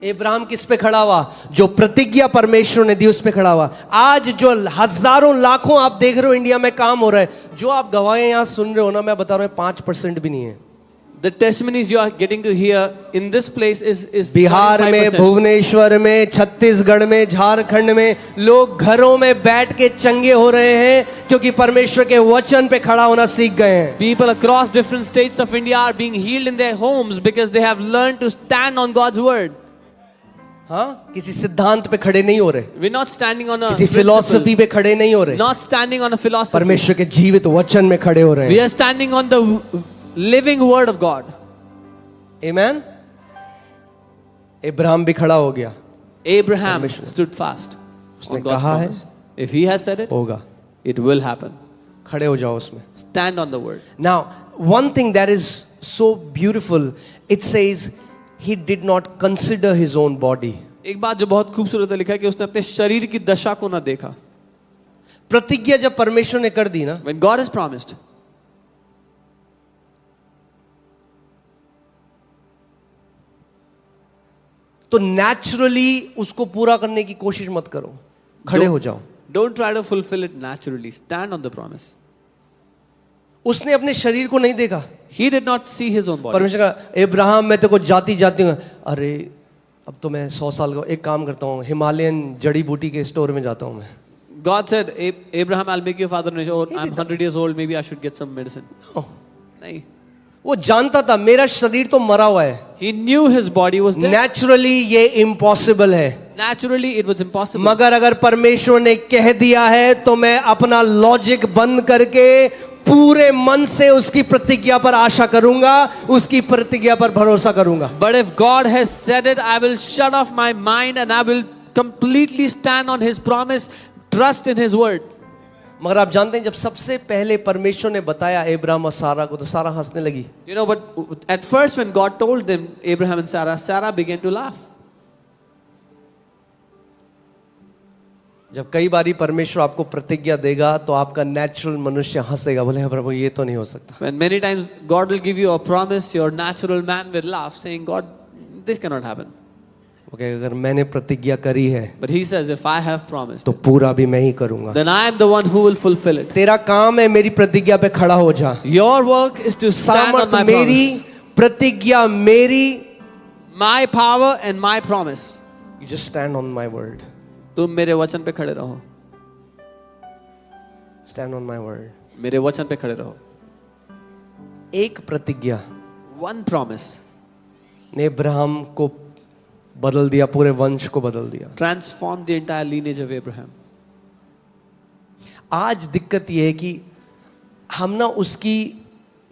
इब्राहिम किस पे खड़ा हुआ? जो प्रतिज्ञा परमेश्वर ने दी उस पे खड़ा हुआ। आज जो हजारों लाखों आप देख रहे हो इंडिया में काम हो रहा है, जो आप गवाहें यहाँ सुन रहे हो ना, मैं बता रहा हूँ 5% भी नहीं है। The testimonies you are getting to hear in this place is Bihar में, 5%. भुवनेश्वर में, छत्तीसगढ़ में, झारखंड में लोग घरों में बैठ के चंगे हो रहे हैं क्योंकि परमेश्वर के वचन पे खड़ा होना सीख गए हैं। People across different states of India are being healed in their homes because they have learned to stand on God's word. हाँ, किसी सिद्धांत पे खड़े नहीं हो रहे, We're not standing on a किसी फिलॉसफी पे खड़े नहीं हो रहे, not standing on a philosophy. परमेश्वर के जीवित वचन में खड़े हो रहे We हैं। are standing on the living word of God. आमीन। इब्राहिम भी खड़ा हो गया, Abraham stood fast उसने on God's कहा है, promise. If he has said it, होगा। it will happen. खड़े हो जाओ उसमें। Stand on the word. Now, one thing that is so beautiful, it says he did not consider his own body. एक बात जो बहुत खूबसूरत है लिखा है कि उसने अपने शरीर की दशा को ना देखा. प्रतिज्ञा जब परमेश्वर ने कर दी ना, When God has promised, तो नेचुरली उसको पूरा करने की कोशिश मत करो, खड़े हो जाओ। don't try to fulfill it naturally. Stand on the promise. उसने अपने शरीर को नहीं देखा। He did not see his own body. परमेश्वर का, इब्राहिम मैं तेरे को जाती हूँ, अरे अब तो मैं 100 साल का, एक काम करता हूँ, हिमालयन जड़ी बूटी के स्टोर में जाता हूँ मैं। God said, Abraham, I'll make you a father. Oh, I'm 100 years old. Maybe I should get some medicine. No. नहीं. वो जानता था मेरा शरीर तो मरा हुआ है, He knew his body was dead. Naturally ये इम्पॉसिबल है, Naturally, it was impossible. मगर अगर परमेश्वर ने कह दिया है तो मैं अपना लॉजिक बंद करके पूरे मन से उसकी प्रतिज्ञा पर आशा करूंगा, उसकी प्रतिज्ञा पर भरोसा करूंगा। But if God has said it, I will shut off my mind and I will completely stand on His promise, trust in His word. मगर आप जानते हैं जब सबसे पहले परमेश्वर ने बताया इब्राहिम और सारा को, तो सारा हंसने लगी। You know, but at first when God told them, Abraham and Sarah began to laugh. जब कई बारी परमेश्वर आपको प्रतिज्ञा देगा तो आपका नेचुरल मनुष्य हंसेगा, बोले प्रभु ये तो नहीं हो सकता। When many times God will give you a promise, your natural man will laugh, saying, God, this cannot happen. Okay, अगर मैंने प्रतिज्ञा करी है But He says, if I have promised, तो पूरा भी मैं ही करूंगा। then I am the one who will fulfill it. तेरा काम है मेरी प्रतिज्ञा पे खड़ा हो जा। Your work is to stand on सामर्थ my मेरी, promise. प्रतिज्ञा मेरी। My power and my promise. You just stand on my word. तुम मेरे वचन पे खड़े रहो. Stand on my word. मेरे वचन पे खड़े रहो. एक प्रतिज्ञा One promise ने इब्राहिम को बदल दिया, पूरे वंश को बदल दिया। transformed the entire lineage of Abraham. आज दिक्कत यह है कि हम ना उसकी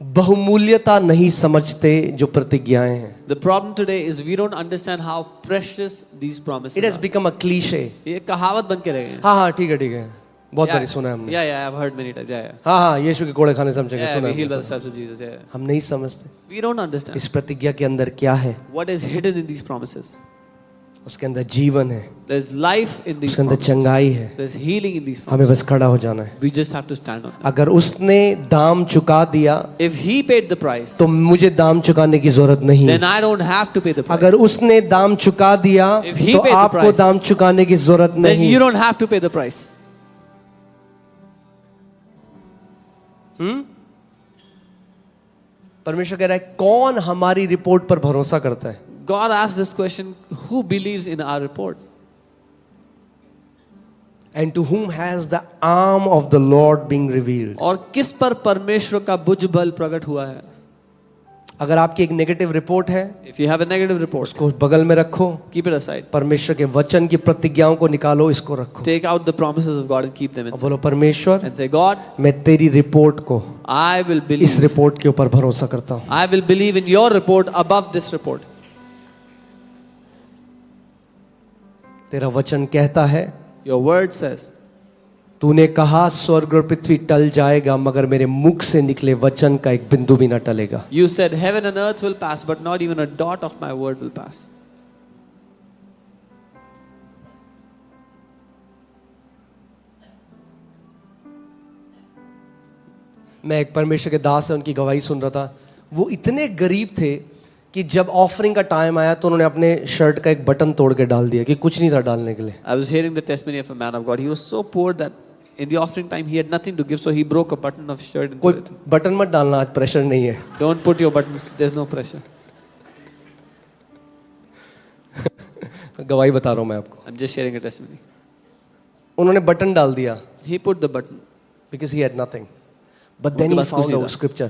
बहुमूल्यता नहीं समझते जो प्रतिज्ञाएं हैं। The problem today is we don't understand how precious these promises It has are. become a cliche. ये कहावत बन के रह गए हैं. हाँ, ठीक है, बहुत बारी सुना है हमने। Yeah, I've heard many times. Yeah. हाँ, यीशु के कोड़े खाने समझेंगे, Yeah, सुना we healed by है। the stripes of Jesus. Yeah. हम नहीं समझते We don't understand इस प्रतिज्ञा के अंदर क्या है। what is hidden in these promises. उसके अंदर जीवन है, There's life in these उसके अंदर promises. चंगाई है। There's healing in these हमें promises. बस खड़ा हो जाना है। We just have to stand on it. अगर उसने दाम चुका दिया If He paid the price, तो मुझे दाम चुकाने की जरूरत नहीं। then I don't have to pay the price. अगर उसने दाम चुका दिया If he तो paid the आपको price, दाम चुकाने की जरूरत Then नहीं। you don't have to pay the price. परमेश्वर कह रहा है कौन हमारी रिपोर्ट पर भरोसा करता है। God asked this question, who believes in our report? And to whom has the arm of the Lord being revealed? और किस पर परमेश्वर का भुज बल प्रकट हुआ है? अगर आपकी एक नेगेटिव रिपोर्ट है, If you have a negative report, उसको बगल में रखो, keep it aside. परमेश्वर के वचन की प्रतिज्ञाओं को निकालो, इसको रखो Take out the promises of God and keep them और inside. बोलो परमेश्वर And say, God, मैं तेरी रिपोर्ट को, I will इस believe. रिपोर्ट के ऊपर भरोसा करता हूँ। I will believe in your report above this report. तेरा वचन कहता है, Your word says, तूने कहा स्वर्ग और पृथ्वी टल जाएगा मगर मेरे मुख से निकले वचन का एक बिंदु भी ना टलेगा। you said heaven and earth will pass, but not even a dot of my word will pass. मैं एक परमेश्वर के दास से उनकी गवाही सुन रहा था। वो इतने गरीब थे कि जब ऑफरिंग का टाइम आया तो उन्होंने अपने शर्ट का एक बटन तोड़ के डाल दिया कि कुछ नहीं था डालने के लिए. I was hearing the testimony of a man of God. He was so poor that in the offering time he had nothing to give, so he broke a button of his shirt into कोई it. Button मत डालना, आज pressure नहीं है. Don't put your buttons. There's no pressure. गवाही बता रहा हूँ मैं आपको. I'm just sharing a testimony. उन्होंने बटन डाल दिया He put the button. because he had nothing. But then he उनके पास कुछ found नहीं a था. scripture.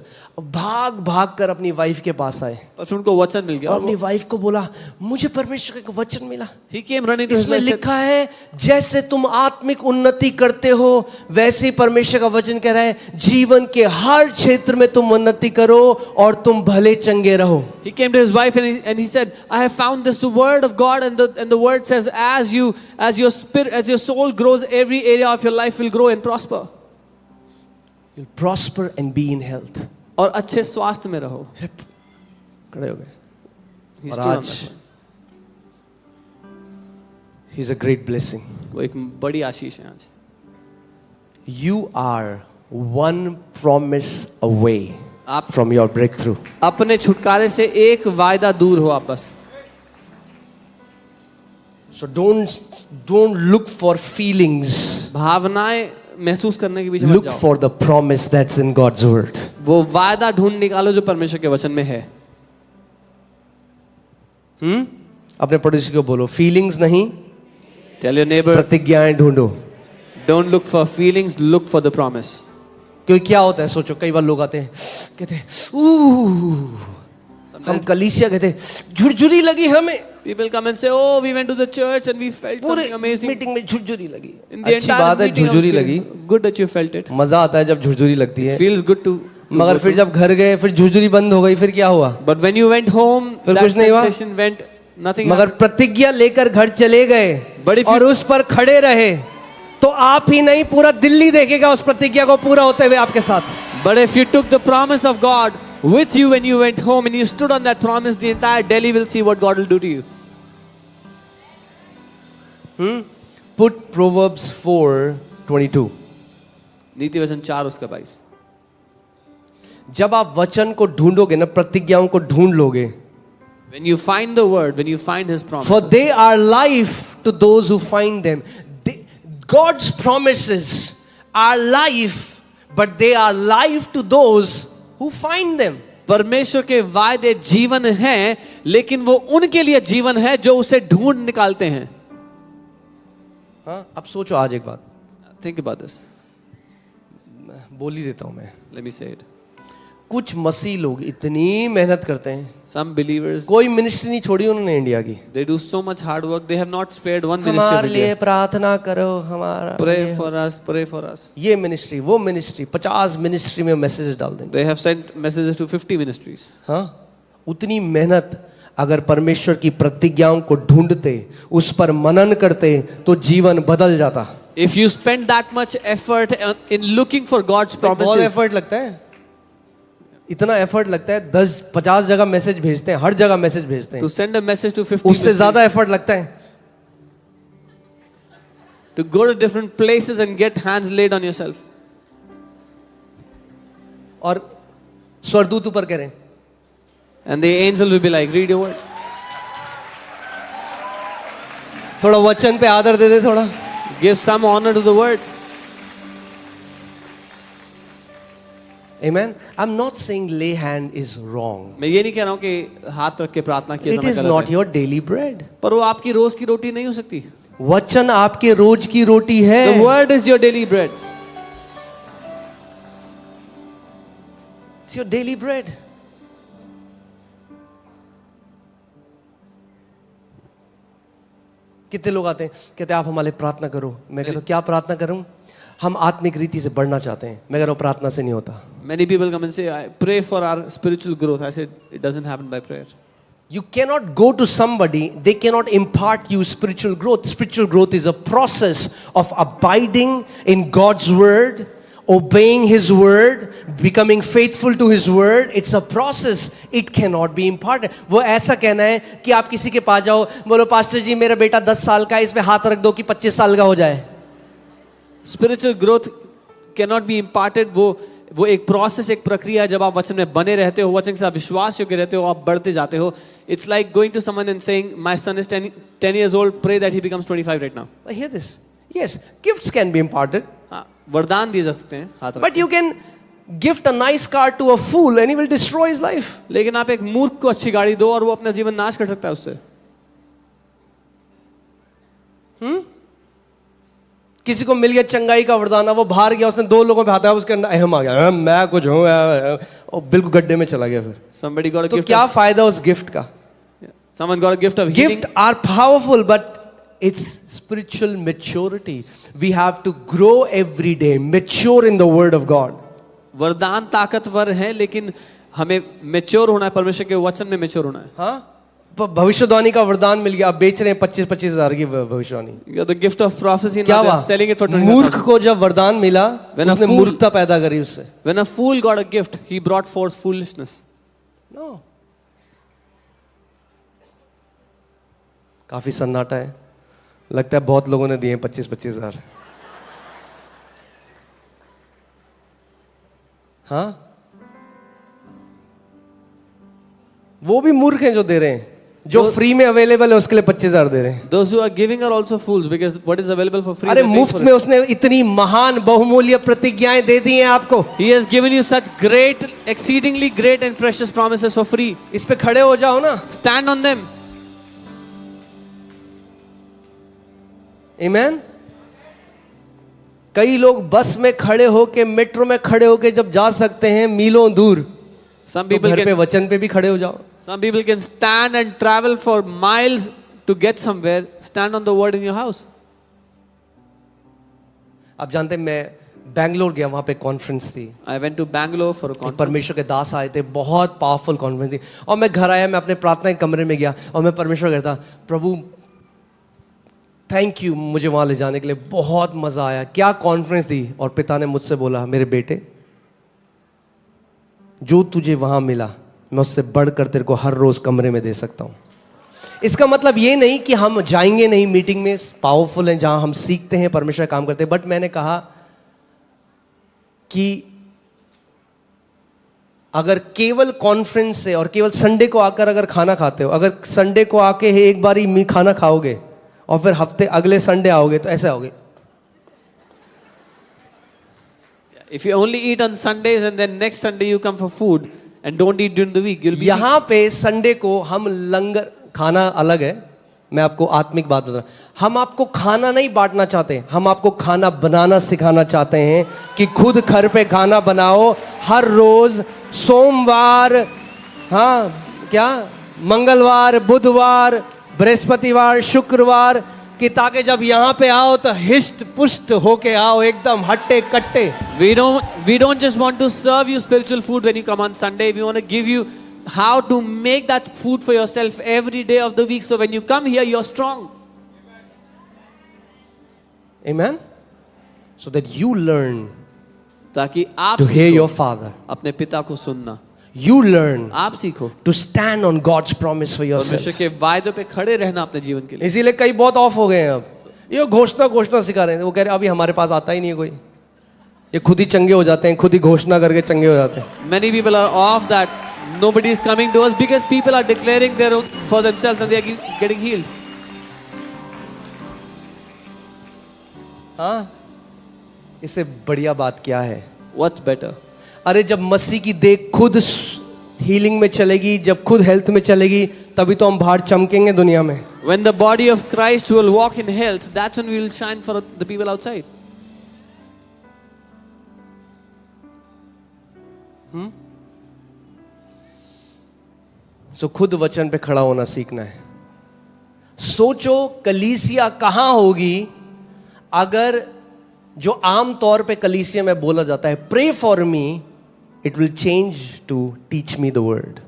भाग भाग कर अपनी वाइफ के पास आए पर फिर उनको वचन मिल गया. और और अपनी वो- वाइफ को बोला मुझे परमेश्वर का एक वचन मिला. He came running to his इसमें wife and said, लिखा है जैसे तुम आत्मिक उन्नति करते हो वैसे ही परमेश्वर का वचन कह रहा है जीवन के हर क्षेत्र में तुम उन्नति करो और तुम भले चंगे रहो. He came to his wife and he said, I have found this the word of God, and the word says, as your spirit, as your soul grows, every area of your life will grow and prosper. You'll prosper and be in health. और अच्छे स्वास्थ्य में रहो. खड़े हो गए. He और stood on आज that one. he's a great blessing. वो एक बड़ी आशीष है आज. You are one promise away आप from your breakthrough. अपने छुटकारे से एक वायदा दूर हो आप बस. So don't look for feelings. भावनाएं महसूस करने के पीछे मत Look जाओ. for the promise that's in God's word. वो वायदा ढूंढ निकालो जो परमेश्वर के वचन में है. अपने पड़ोसी को बोलो फीलिंग्स नहीं Tell your neighbor, प्रतिज्ञाएं ढूंढो. don't look for feelings, look for the promise. क्योंकि क्या होता है सोचो कई बार लोग आते हैं कहते हैं हम कलीसिया कहते हैं झुरझुरी लगी हमें. People come and say, oh, we went to the church and we felt पूरे something amazing. मीटिंग में झुरझुरी लगी. In the अच्छी entire बात है meeting, I was झुरझुरी feeling लगी. good that you felt it. मजा आता है जब झुरझुरी लगती है. Feels good to मगर go फिर through. जब घर गए फिर झुरझुरी बंद हो गई फिर क्या हुआ. But when you went home, फिर that कुछ नहीं हुआ. sensation went, nothing मगर happened. प्रतिज्ञा लेकर घर चले गए But if you- और उस पर खड़े रहे तो आप ही नहीं पूरा दिल्ली देखेगा उस प्रतिज्ञा को पूरा होते हुए आपके साथ. But if you took the promise of God with you when you went home and you stood on that promise, the entire Delhi will see what God will do to you. Put Proverbs 4:22. नीति वचन 4 उसका 22. जब आप वचन को ढूंढोगे ना प्रतिज्ञाओं को ढूंढ लोगे. When you find the word, when you find His promise, For they are life to those who find them. God's promises are life, but they are life to those who find them. परमेश्वर के वायदे जीवन हैं, लेकिन वो उनके लिए जीवन है जो उसे ढूंढ निकालते हैं. हाँ, अब सोचो आज एक बात Think about this. बोल ही देता हूं मैं. Let me say it. कुछ मसीह लोग इतनी मेहनत करते हैं. Some believers, कोई मिनिस्ट्री नहीं छोड़ी उन्होंने इंडिया की. they do so much hard work. They have not spared one ministry of हमारे लिए India. प्रार्थना करो हमारा Pray for us, pray for us. ये मिनिस्ट्री वो मिनिस्ट्री 50 मिनिस्ट्री में मैसेज डाल देंगे. They have sent messages to 50 ministries. हाँ, उतनी मेहनत अगर परमेश्वर की प्रतिज्ञाओं को ढूंढते उस पर मनन करते तो जीवन बदल जाता. If you spend that much effort in looking for God's बहुत promises, एफर्ट लगता है. इतना एफर्ट लगता है 10-50 जगह मैसेज भेजते हैं. हर जगह मैसेज भेजते हैं. to send a message to 50 उससे ministries, ज्यादा एफर्ट लगता है. to go to different places and get hands laid on yourself. और स्वर्गदूत ऊपर कह रहे हैं And the angel will be like, read your word. थोड़ा वचन पे आदर दे दे थोड़ा. Give some honor to the word. Amen. I'm not saying lay hand is wrong. मैं ये नहीं कह रहा हूँ कि हाथ रख के प्रार्थना किया It जाना is गलत not है. your daily bread. पर वो आपकी रोज की रोटी नहीं हो सकती. वचन आपके रोज की रोटी है. The word is your daily bread. It's your daily bread. कितने लोग आते हैं कहते हैं आप हमारे लिए प्रार्थना करो. मैं कहता हूँ क्या प्रार्थना करूं. हम आत्मिक रीति से बढ़ना चाहते हैं. मैं कह रहा हूँ प्रार्थना से नहीं होता. Many people come and say, I pray for our spiritual growth. I said, it doesn't happen by prayer. You cannot go to somebody, they cannot impart you spiritual growth. Spiritual growth is a process of abiding in God's word, obeying His word, becoming faithful to His word. It's a process. It cannot be imparted. वो ऐसा कहना है कि आप किसी के पास जाओ, बोलो पास्टर जी मेरा बेटा 10 साल का है, इस पे हाथ रख दो कि 25 साल का हो जाए. Spiritual growth cannot be imparted. वो वो एक प्रोसेस, एक प्रक्रिया है। जब आप वचन में बने रहते हो, वचन के साथ विश्वास योग्य रहते हो, आप बढ़ते जाते हो। It's like going to someone and saying my son is 10 years old, pray that he becomes 25 right now. But hear this. Yes, gifts can be imparted. हाँ, वरदान दिए जा सकते हैं हाथ But you can gift a nice car to a fool and he will destroy his life. लेकिन आप एक मूर्ख को अच्छी गाड़ी दो और वो अपना जीवन नाश कर सकता है उससे। किसी को मिल गया चंगाई का वरदान, वो बाहर गया, उसने 2 लोगों पे हाथ आया, उसके अंदर अहम आ गया, मैं कुछ हूँ, और बिल्कुल गड्ढे में चला गया। फिर Somebody got a तो gift क्या of, फायदा उस गिफ्ट का? someone got a gift of healing. Gift are powerful, but it's spiritual maturity. We have to grow every day, mature in the word of God. वरदान ताकतवर है, लेकिन हमें मैच्योर होना है, परमेश्वर के वचन में मैच्योर होना है। हाँ, भविष्यवाणी का वरदान मिल गया, अब बेच रहे हैं 25-25 हजार की भविष्यवाणी। You got the gift of prophecy, क्या now they're हुआ? selling it for 25,000. मूर्ख को जब वरदान मिला, When a उसने fool- मूर्खता पैदा करी उससे। When a fool got a gift, he brought forth foolishness. No. काफी सन्नाटा है, लगता है बहुत लोगों ने दिए 25-25 हजार। हाँ, वो भी मूर्ख हैं जो दे रहे हैं, जो फ्री में अवेलेबल है उसके लिए 25,000 दे रहे हैं। Those who are giving are also fools, because what is available for free, अरे they're paying मुफ्त for में it. उसने इतनी महान बहुमूल्य प्रतिज्ञाएं दे दी हैं आपको, He has given you such great, exceedingly great and precious promises for free. इस पे खड़े हो जाओ ना। Stand on them. आमीन। कई लोग बस में खड़े होके, मेट्रो में खड़े होके जब जा सकते हैं मीलों दूर, Some तो people घर पे can, वचन पे भी खड़े हो जाओ। some people can stand and travel for miles to get somewhere. Stand on the word in your house. आप जानते हैं, मैं बैंगलोर गया, वहां पे कॉन्फ्रेंस थी, I went to Bangalore for a conference. परमेश्वर के दास आए थे, बहुत पावरफुल कॉन्फ्रेंस थी। और मैं घर आया, मैं अपने प्रार्थना के कमरे में गया और मैं परमेश्वर कहता, प्रभु थैंक यू मुझे वहां ले जाने के लिए, बहुत मजा आया, क्या कॉन्फ्रेंस थी। और पिता ने मुझसे बोला, मेरे बेटे, जो तुझे वहां मिला मैं उससे बढ़कर तेरे को हर रोज कमरे में दे सकता हूं। इसका मतलब ये नहीं कि हम जाएंगे नहीं मीटिंग में, पावरफुल है जहां हम सीखते हैं, परमेश्वर काम करते हैं, बट मैंने कहा कि अगर केवल कॉन्फ्रेंस से और केवल संडे को आकर अगर खाना खाते हो, अगर संडे को आके एक बार ही खाना खाओगे और फिर हफ्ते अगले संडे आओगे, तो ऐसे आओगे। If you only eat on Sundays and then next Sunday you come for food and don't eat during the week, you'll be. यहां पे संडे को हम लंगर, खाना अलग है, मैं आपको आत्मिक बात बता रहा हूं, हम आपको खाना नहीं बांटना चाहते, हम आपको खाना बनाना सिखाना चाहते हैं कि खुद घर पे खाना बनाओ हर रोज, सोमवार, हाँ क्या, मंगलवार, बुधवार, बृहस्पतिवार, शुक्रवार, कि ताकि जब यहाँ पे आओ तो हिष्ट पुष्ट होके आओ, एकदम हट्टे कट्टे। We don't just want to serve you spiritual food when you come on Sunday. We want to give you how to make that food for yourself every day of the week, so when you come here you're strong. Amen. So that you learn ताकि आप to hear सीखो your father. अपने पिता को सुनना, You learn आप सीखो to stand on God's promise for yourself. परमेश्वर के वायदों पे खड़े रहना अपने जीवन के लिए। इसीलिए कई बहुत ऑफ हो गए हैं अब, ये घोषणा सिखा रहे हैं, वो कह रहे हैं अभी हमारे पास आता ही नहीं है कोई, ये खुद ही चंगे हो जाते हैं, खुद ही घोषणा करके चंगे हो जाते हैं। Many people are off that. Nobody is coming to us because people are declaring their own for themselves and they are getting healed. हाँ, इससे बढ़िया बात क्या है? What's better? अरे जब मसीह की देह खुद हीलिंग में चलेगी, जब खुद हेल्थ में चलेगी, तभी तो हम बाहर चमकेंगे दुनिया में। When the body of Christ will walk in health, that's when we will shine for the people outside. सो खुद वचन पे खड़ा होना सीखना है। सोचो कलीसिया कहां होगी अगर, जो आम तौर पे कलीसिया में बोला जाता है, pray for me, it will change to teach me the word.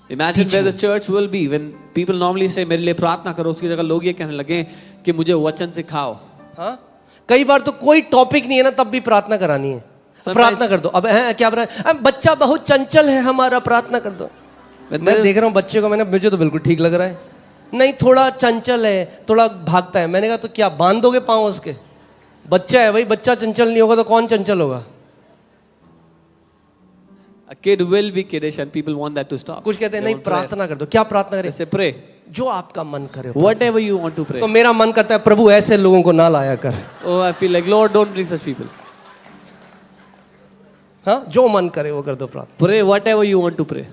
Imagine where the church will be when people normally say मेरे लिए प्रार्थना करो, उसकी जगह लोग ये कहने लगे कि मुझे वचन सिखाओ। हाँ, कई बार तो कोई टॉपिक नहीं है ना, तब भी प्रार्थना करानी है, प्रार्थना कर दो। अब है क्या, बच्चा बहुत चंचल है हमारा, प्रार्थना कर दो। मैं देख रहा हूँ बच्चे को, मैंने, मुझे तो बिल्कुल ठीक लग रहा है, नहीं थोड़ा चंचल है, थोड़ा भागता है। मैंने कहा तो क्या बांध दोगे पाँव उसके? बच्चा है भाई, बच्चा चंचल नहीं होगा तो कौन चंचल होगा? A kid will be kiddish and people want that to stop. कुछ कहते हैं They नहीं want prayer. प्रार्थना कर दो. क्या प्रार्थना They करें? say pray. जो आपका मन करे. Whatever you want to pray. तो मेरा मन करता है प्रभु ऐसे लोगों को ना लाया कर. Oh, I feel like Lord, don't bring such people. हाँ, जो मन करे वो कर दो प्रार्थना. Pray whatever you want to pray.